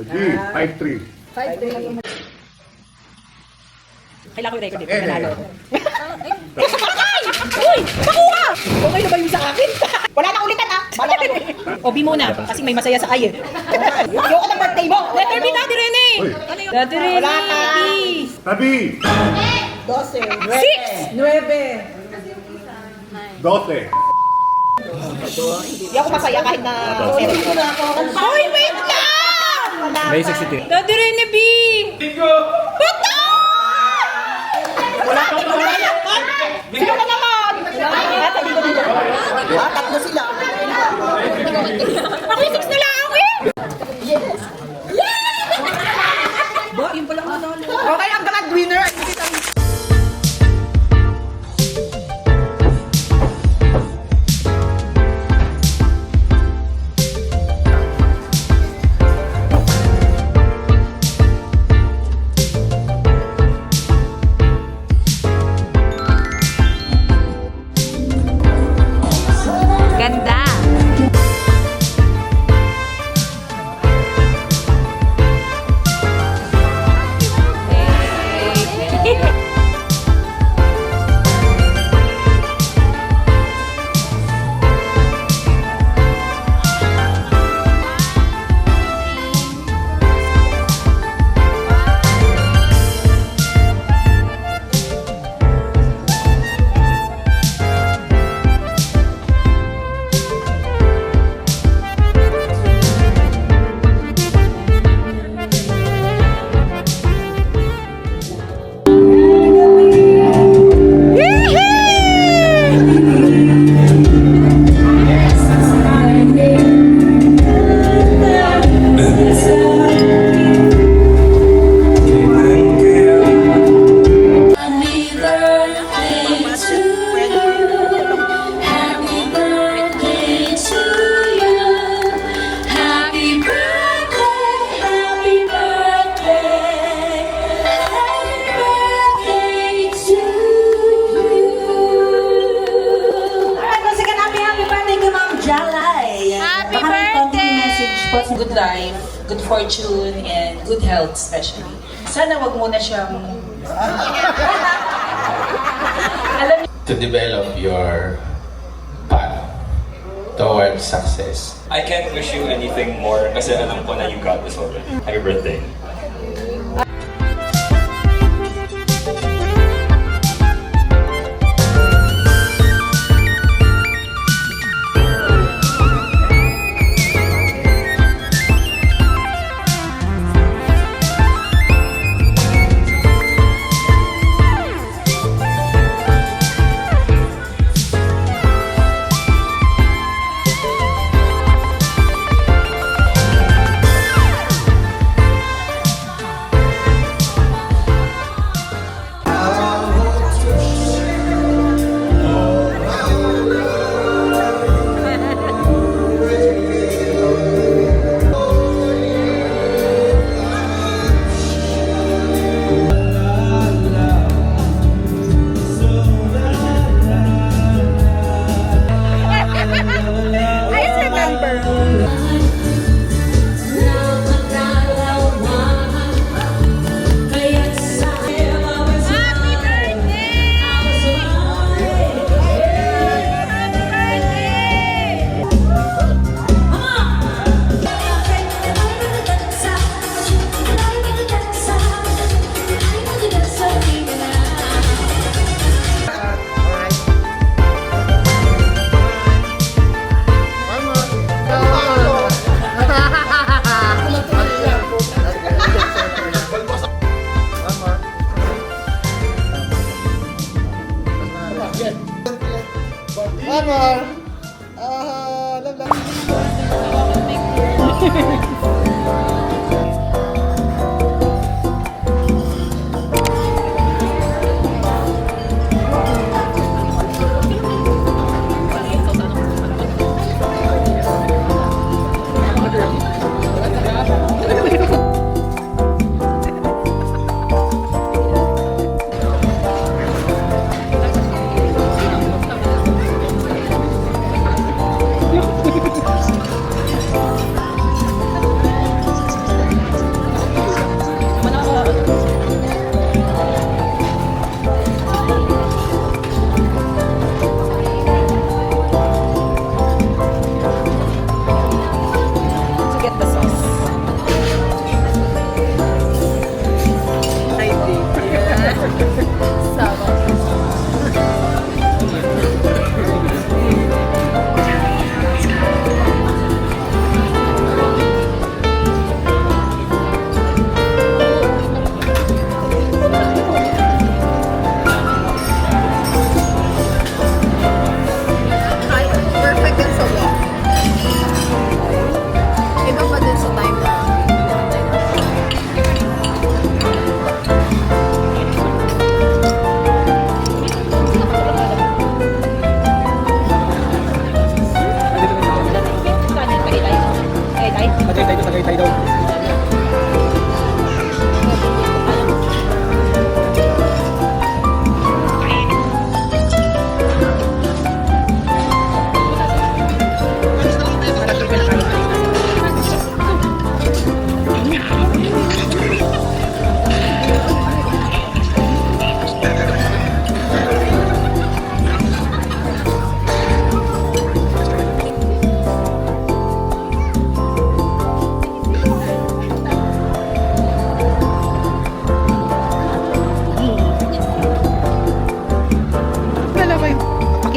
5-3. 5-3. Kailangan ko yung record dito. Nanalo. Uy! Makuha! Okay na ba yung sa akin? Wala na ulitan ah. Bala kayo. O, B muna. Kasi may masaya sa ay eh. Yung ka ng birthday mo. Letter B, Daddy Rene! Uy. Ano yun? Daddy Rene! Wala ka. B! Tabi! 12. 6! 12. Hindi ako masaya kahit na... Hoy, wait lang! May 62. Daddy Rene B! Puta! Wala ka na. Sino ka naman? Tatlo sila. Ako yung 6 na lang ako eh! Ba, yun pala ang nanalo. Okay, ang grand winner. Ganda! Good life, good fortune, and good health especially. Sana wag muna siyang... To develop your path towards success. I can't wish you anything more kasi alam ko na you got this already. Happy birthday. One more.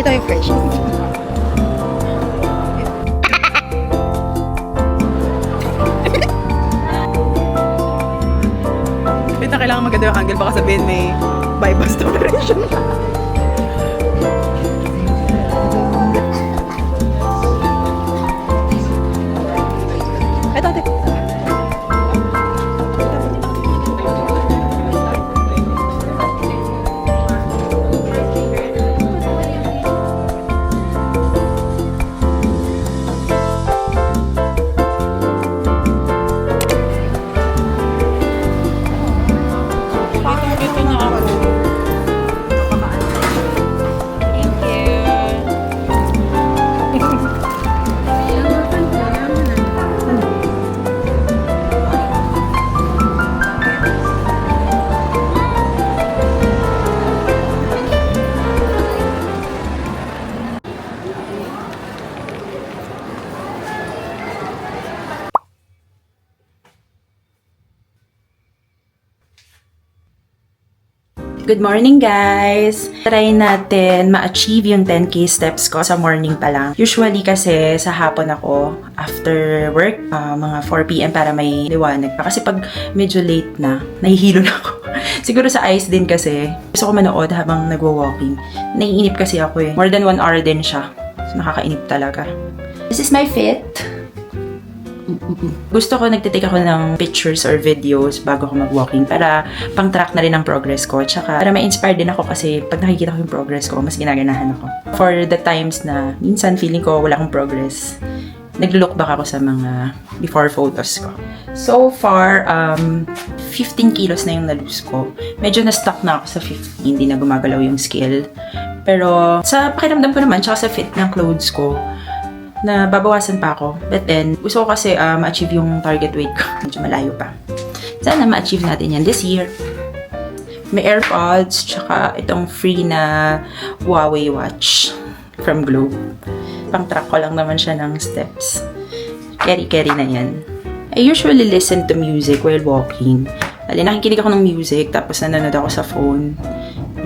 Nakikita yung fresh. Wait na, kailangan maganda yung angle. Baka sabihin may bypass operation. Eto, ate. Dito na ako. Thank you. Good morning, guys! Try natin ma-achieve yung 10K steps ko sa morning pa lang. Usually kasi sa hapon ako, after work, mga 4 p.m. para may liwanag pa. Kasi pag medyo late na, nahihilo na ako. Siguro sa eyes din kasi, gusto ko manood habang nagwo-walking. Naiinip kasi ako eh. More than 1 hour din siya. So, nakakainip talaga. This is my fit. Gusto ko nagtitake ako ng pictures or videos bago ako mag-walking para pang-track na rin ang progress ko. Tsaka para ma-inspire din ako kasi pag nakikita ko yung progress ko, mas ginaganahan ako. For the times na minsan feeling ko wala akong progress, naglo-look back ako sa mga before photos ko. So far, 15 kilos na yung na-lose ko. Medyo na-stuck na ako sa 15, hindi na gumagalaw yung scale. Pero sa pakiramdam ko naman, tsaka sa fit ng clothes ko, na babawasan pa ako. But then, gusto ko kasi ma-achieve yung target weight ko. Medyo malayo pa. Sana ma-achieve natin yan this year. May AirPods, tsaka itong free na Huawei watch from Globe. Pang-track ko lang naman siya ng steps. Carry na yan. I usually listen to music while walking. Nakikinig ako ng music, tapos nanonood ako sa phone.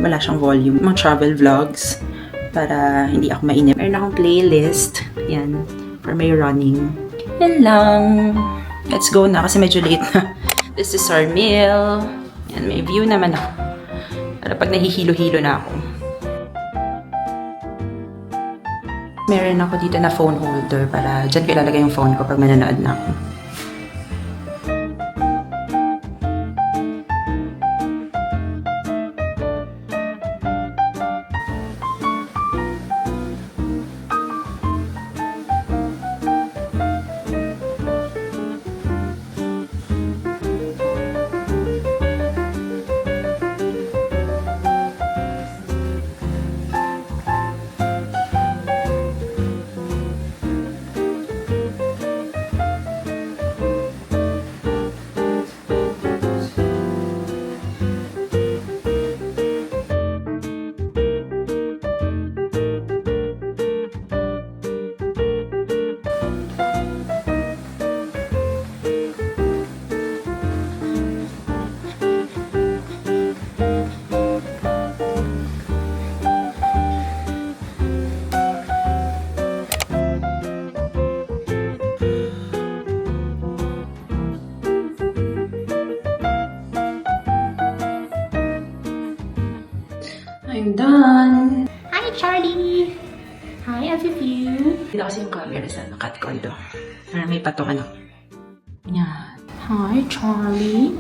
Wala siyang volume. Mga travel vlogs para hindi ako mainip. Meron akong playlist. Yan. For my running. Yan lang. Let's go na kasi medyo late na. This is our meal. Yan. May view naman ako. Para pag nahihilo-hilo na ako. Meron ako dito na phone holder para dyan ko ilalagay yung phone ko pag mananood na ako. I'm done! Hi, Charlie! Hi, Afifu! Dito kasi yung camera sa cut ko ito. Para may patungan ako. Yan. Hi, Charlie!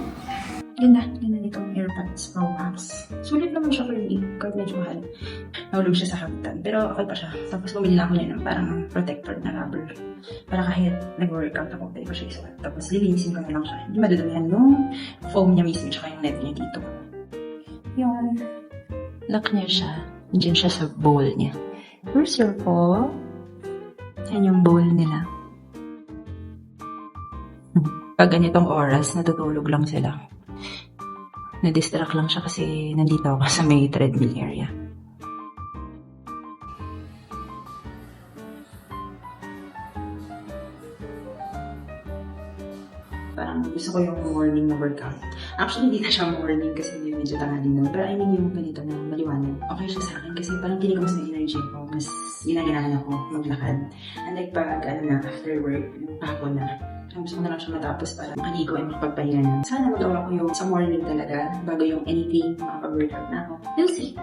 Ganda nitong AirPods Pro Max. Sulit naman siya for me, kahit medyo mahal. Nahulog siya sa habitan, pero okay pa siya. Tapos bumili lang ako niya ng parang protector na rubber. Para kahit nag-workout ako, pwede ko siya isuot. Tapos lilinisin ko na lang siya. Hindi madudumihan yung foam niya mismo, tsaka yung net niya dito. Yun. Lock niya siya. Diyan siya sa bowl niya. Where's your paw? Yan yung bowl nila. Pag ganitong oras, natutulog lang sila. Na-distract lang siya kasi nandito ako sa may treadmill area. Parang gusto gusto ko yung morning na workout. Actually, hindi na siya morning kasi medyo tanghali na. Pero I mean yung ganito na maliwanag. Okay siya sa akin kasi parang feeling ko mas may energy ako. Mas ginaganahan ako maglakad. Unlike pag after work, yung hapon na. Gusto ko na lang siya matapos para makaligo ay makapagpahinga na. Sana magawa ko yung sa morning talaga bago yung anything, makapag-workout na ako. We'll see.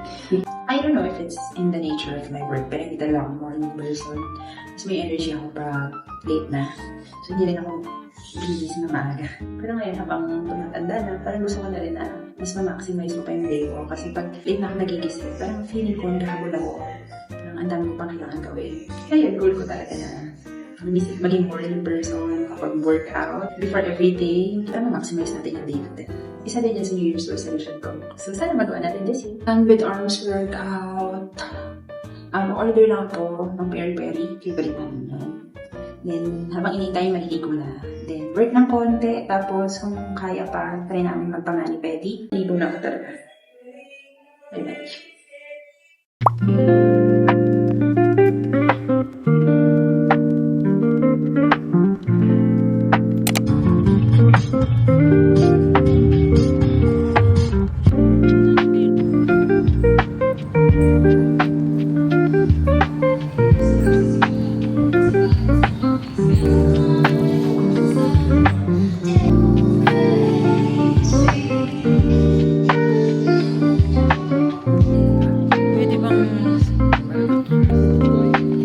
I don't know if it's in the nature of my work, pero hindi talaga ako morning person. Mas may energy ako pag late na. So hindi rin ako gigising na maaga. Pero ngayon, habang tumatanda na, parang gusto ko na rin na mas ma-maximize ko pa yung day ko. Kasi pag late na ako nagigising, parang feeling ko naghahabol ako. Parang ang dami ko pang kailangan gawin. Kaya yun, goal ko talaga na maging morning person, kapag workout. Before everything, kita ma-maximize natin yung day natin. Isa din yan sa New Year's resolution ko. So, sana magawa natin this year. And with arms workout, order lang po ng peri-peri. Favorite namin yan. Then, habang inintay, maliligo na. Then, work ng konti. Tapos, kung kaya pa, try namin magpamani-pedi. Ligo na ako talaga. Bye-bye. Pwede bang...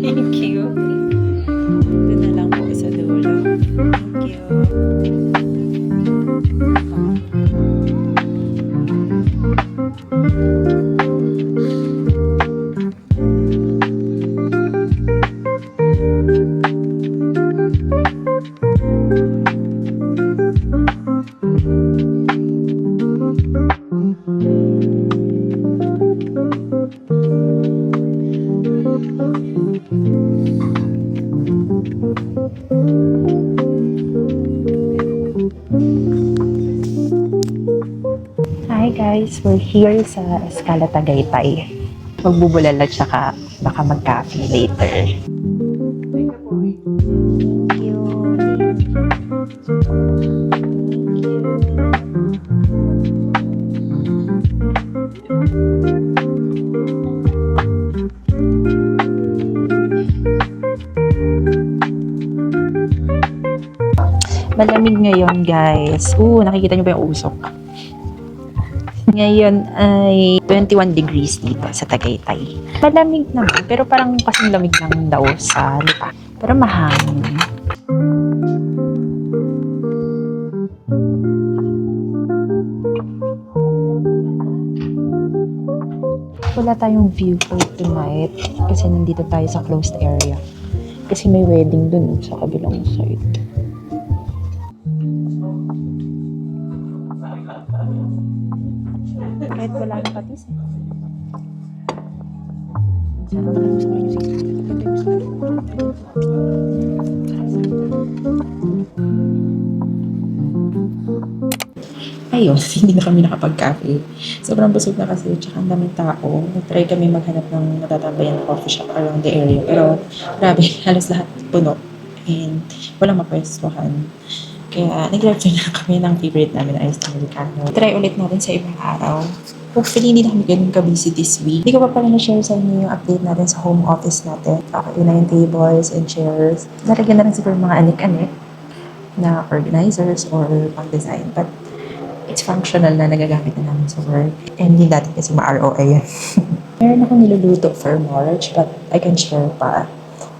Thank you. Ito na lang po sa dulo. Thank you. Hi guys, we're here sa Escala Tagaytay. Magbubulala tsaka baka mag-cafe later. Thank you. Malamig ngayon guys. Nakikita niyo ba yung usok? Ngayon ay 21 degrees dito sa Tagaytay. Malamig naman, pero parang kasing lamig lang daw sa lupa. Pero mahangin. Wala tayong view for tonight kasi nandito tayo sa closed area. Kasi may wedding dun sa kabilang side. Kahit wala nang patis eh. Ayun, hindi na kami nakapag-cafe. Sobrang busog na kasi, tsaka ang daming tao. Nag-try kami maghanap ng natatambayan na coffee shop around the area. Pero, grabe, halos lahat puno. And walang mapwestuhan. Kaya, nag-try na kami ng favorite namin na iced americano. Try ulit natin sa ibang araw. Hopefully, hindi na kami ganun ka-busy this week. Hindi ko pa pala na-share sa inyo yung update natin sa home office natin. Okay na yung tables and chairs. Naragyan na rin siguro mga anik-anik na organizers or pang-design. But, it's functional na nagagamit na namin sa work. And hindi dati kasi ma-ROI yan. Meron akong niluluto for March, but I can share pa.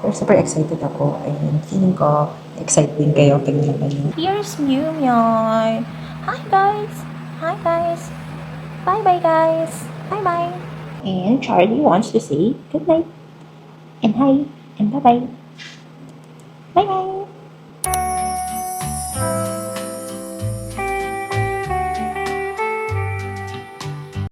Pero super excited ako. And feeling ko, excited din kayo pag nalaman nyo. Here's Mew Meoy. Hi guys! Hi guys! Bye-bye guys! Bye-bye! And Charlie wants to say good night. And hi. And bye-bye. Bye-bye!